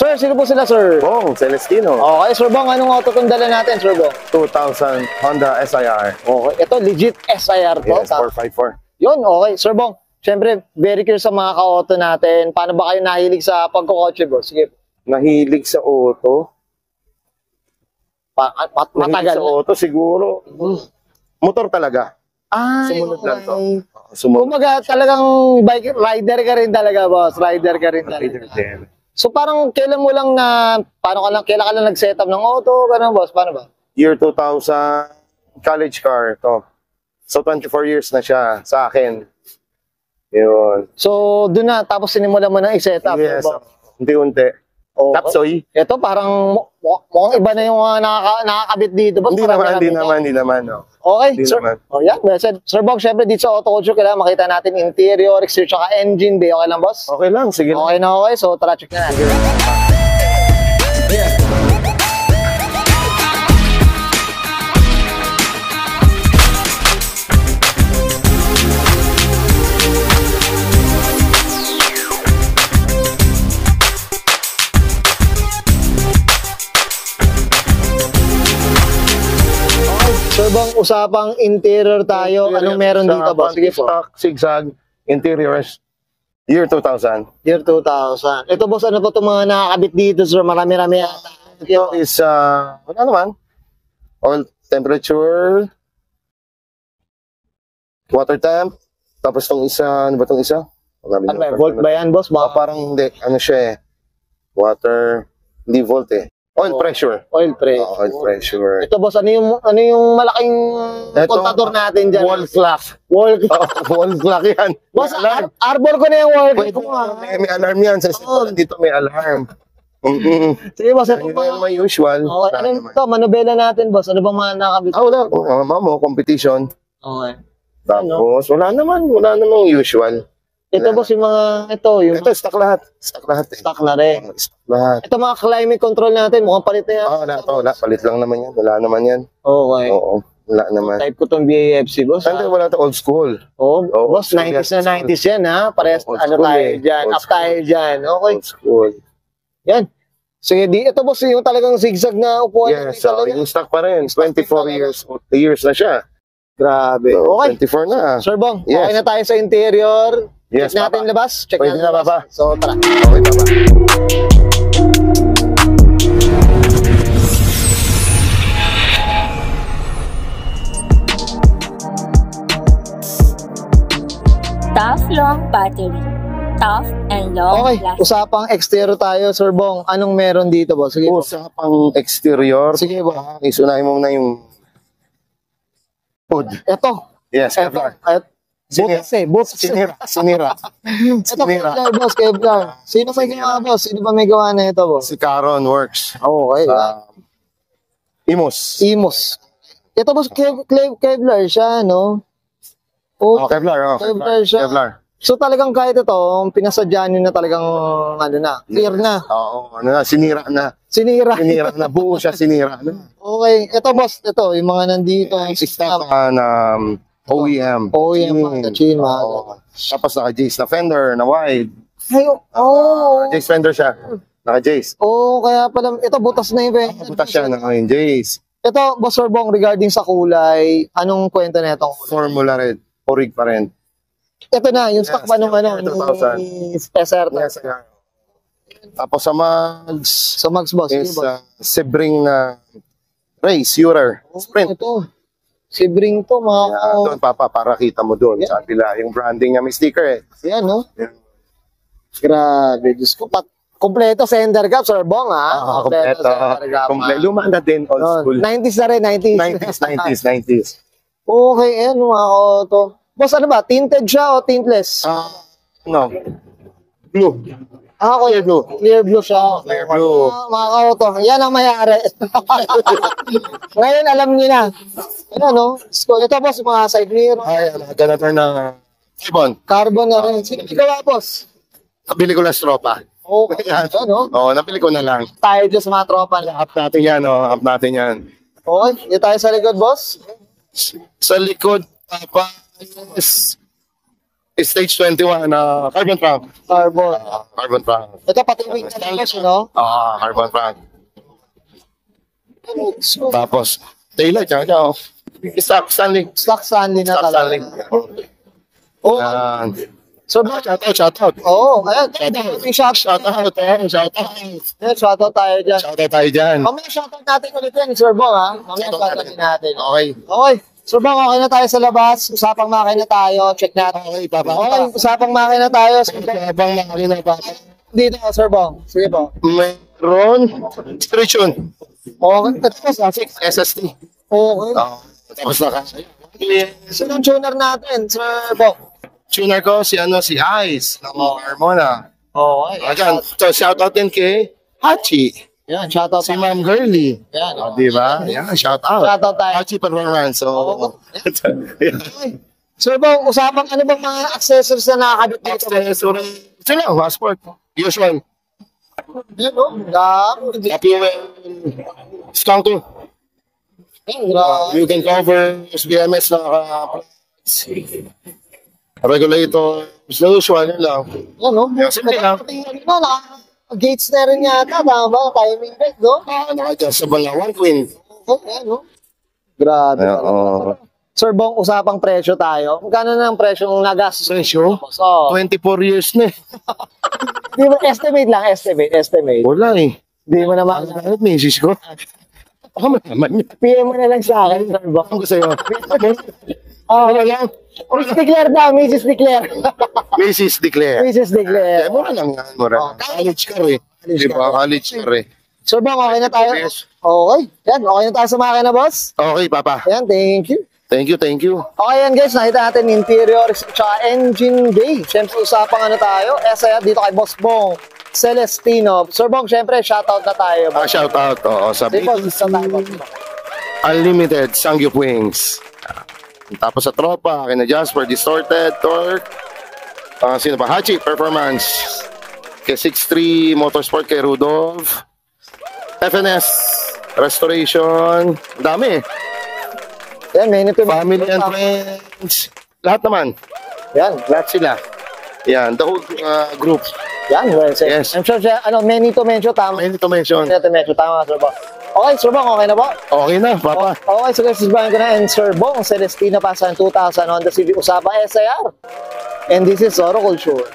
Sir, sino po sila, sir? Bong Celestino. Okay, Sir Bong, anong auto itong dala natin, Sir Bong? 2000 Honda SIR. Okay, ito legit SIR to. Yes, 454. Yun, okay. Sir Bong, syempre, very curious sa mga ka-auto natin. Paano ba kayo nahilig sa pagkukotse, bro? Sige. Nahilig sa auto. Matagal sa auto, siguro. Motor talaga. Sumunod lang to. Sumunod. Kumaga, talagang bike rider ka rin talaga, boss. Rider ka rin talaga. So parang kailan mo lang na, kailan ka lang nag-setup ng auto, gano'n, boss? Paano ba? Year 2000, college car to. So 24 years na siya sa akin. Yun. So doon na, tapos sinimulan mo na i-setup. Yes, unti-unti. Tapsoy. Ito parang mukhang iba na yung nakakabit dito. Boss, Hindi naman. No. Okay, Hindi sir. naman. Oh, yan. Sir Bong, syempre dito sa Auto Culture, kailangan makita natin interior, exterior, tsaka engine bay. Okay lang, boss? Okay lang, sige. Okay na, okay. So, tara, check na natin. Yeah. Sir Bong, usapang interior tayo. Anong meron dito, boss? Sige po. Stock, zigzag, interiors, year 2000. Year 2000. Ito, boss, ano po itong mga nakakabit dito, sir? Marami-rami yata. Ito is, wala naman. Oil temperature, water temp, tapos itong isa, ano ba itong isa? Ano ba, volt ba yan, boss? Parang hindi, ano siya eh. Water, hindi volt eh. Oil pressure. Oil pressure. Oil pressure. Ito, boss, ano yung malaking contador natin dyan? Wall clock. Wall clock. Wall clock yan. Boss, arbor ko na yung wall clock. May alarm yan. Dito may alarm. Sige, boss. Ito yung may usual. Okay, ano ito? Manobela natin, boss. Ano bang mga nakabit? Wala. Mamo, competition. Okay. Tapos, wala namang usual. Ito, boss, yung mga, Ito, stock lahat. Stock lahat eh. Stock na rin. Stock lahat. Ito, mga climate control natin, mukhang palit na yan. Wala. Palit lang naman yan. Wala naman yan. Okay. Oo. Wala naman. Type ko itong BAFC, boss. Hindi, wala ito. Old school. Boss, 90s na 90s yan, ha? Parehas, ano tayo dyan? Up tayo dyan. Okay. Old school. Yan. Sige, ito, boss, yung talagang zigzag na upuan. Yes, yung stock pa rin. 24 years na siya. Grabe. So, Okay. 24 na. Sir Bong, Yes. okay na tayo sa interior. Yes, Check natin Papa. labas. Check Pwede natin na, Papa. So, tara. Okay, Papa. Tough long battery. Tough and long Okay, lasting. usapang exterior tayo, Sir Bong. Anong meron dito, boss? Sige, boss. Usapang exterior. Sige, boss. Isunahin mo na yung hood. Ito. Yes, Kevlar. Boots. Sinira. Ito, Kevlar, boss, Kevlar. Sino may gawa, boss? Sino ba may gawa na ito, boss? Si Caron Works. Okay. Imos. Imos. Ito, boss, Kevlar siya, no? Kevlar. Kevlar siya. Kevlar. So talagang kahit ito, pinasadya nyo na talagang, clear na. Oo, sinira na. Sinira. Sinira na. Buo siya, sinira na. Okay. Ito, boss, yung mga nandito. Stock na OEM. OEM, Chin, Tapos naka-Jace na fender, na wide. Jace fender siya. Naka-Jace. Kaya pala, ito butas na yung Butas siya ng Jace. Ito, Boss Sir Bong, regarding sa kulay, anong kwento na itong Formula red. Orig pa rin. Ito na, yung stock pa nung SR. Yes, tapos sa mags. Sa mags, boss. Is Sebring na race, Euler, sprint. Ito. Sebring to, mga... Doon, Papa, para kita mo doon. Yeah. Sabi la, yung branding niya may sticker eh. Yan, no? Yeah. Grabe, Diyos ko. Kompleto sender cap, Sir Bong, ha? Kompleto. Luma na din, old school. 90s na rin, 90s. Okay, ayan, mga auto. Boss, ano ba? Tinted siya o tintless? No. Blue. Okay, blue. Clear blue siya. Clear blue. Mga auto. Yan ang mayari. Ngayon, alam niyo na. Ano, no? Ito, boss, mga side mirror. Ay, ganito na carbon. Carbon na rin. Sino gawa, boss? Nabili ko lang tropa. Okay, ano? Oo, nabili ko na lang. Tayo dyan sa mga tropa. Up natin yan, up natin yan. Okay, dito tayo sa likod, boss. Sa likod, Papa, is Stage 21 na carbon trunk. Carbon. Carbon trunk. Ito pati wing na lang no? Carbon trunk. So, Tapos, taillight, yan, yan. Stock Stanley. stock Stanley na Stock talaga. Stanley. Oh, Yan. so ba? Shoutout. Oo, ayan. Shoutout. Shoutout. Shoutout tayo dyan. Shoutout tayo dyan. Mamaya shoutout natin ulit yan, Sir Bong, ha? Mamaya shoutout din natin. Okay. Okay. Sir Bong, okay na tayo sa labas. Usapang makina tayo. Check natin. Okay, papa. Okay, usapang makina tayo. Habang makina pa. Dito, Sir Bong. Sige po. Mayroon. Description. Okay. Tapos, 6 SST. okay. Tapos na ka. Sino ang tuner natin, Sir Bong? Tuner ko si Ice. Ng Harmona. Okay. Ayan. So, shoutout din kay Hachi. Yan, shoutout Si Ma'am Girly. Yan. Di ba? Yan, shoutout. Shoutout tayo. Hachi Performance. So, Okay. Sir Bong, usapang ano bang mga accessories na nakakabit dito? accessory. Ito lang, passport. Usual. Yan, no? Grabe. Fuel. Skunker. Grabe. You can cover BMS na regulator. The usual yun lang. Yan, no? Yeah, simple lang. Gates na rin yata, tama ba? Timing belt, no? Adjustable na one twin. Yan, no? Grabe. Oo. Sir Bong, usapang presyo tayo. Magkano na ang presyo ng nagastos? Presyo? So, 24 years na eh. di mo, estimate lang, estimate. Wala eh. Di mo naman. Ano misis ko? Ako naman yun. PM mo na lang sa akin, Sir Bong. Ano ko sa'yo? Ano lang? Miss Declare daw, Mrs. Declare. Mrs. Declare. Mrs. Declare. Mura lang yan, mura. College car eh. Di ba? College car eh. Sir Bong, okay na tayo? Yes. Okay. Yan, okay na tayo sa makina, boss? Okay, Papa. Yan, thank you. Thank you, thank you. Okay yan guys, nakita natin interior tsaka engine bay. Siyempre usapang ano tayo, SIR dito kay Boss Bong Celestino. Sir Bong, siyempre shoutout na tayo. Shout out sa Sige, boss, sa tayo. Unlimited Sangyup Wings. Tapos sa tropa, kina Jasper, Distorted, Torque. Sino pa? Hachi Performance. Kay 6'3 Motorsport, kay Rudolph. FNS Restoration. Ang dami eh. Yan, minute to Family and friends. Lahat naman. Yan, Lahat sila. Yan, the whole group. yan. Well said. Yes. I'm sure siya, many to mention, tama. May to mention. Many to mention, tama, Sir Bong. Okay, Sir Bong, okay na po? Okay na, Papa. Okay, so guys, sabahin ko na. And Sir Bong Celestino Pasan 2000 Honda Civic Usapa SIR. And this is Oro Culture.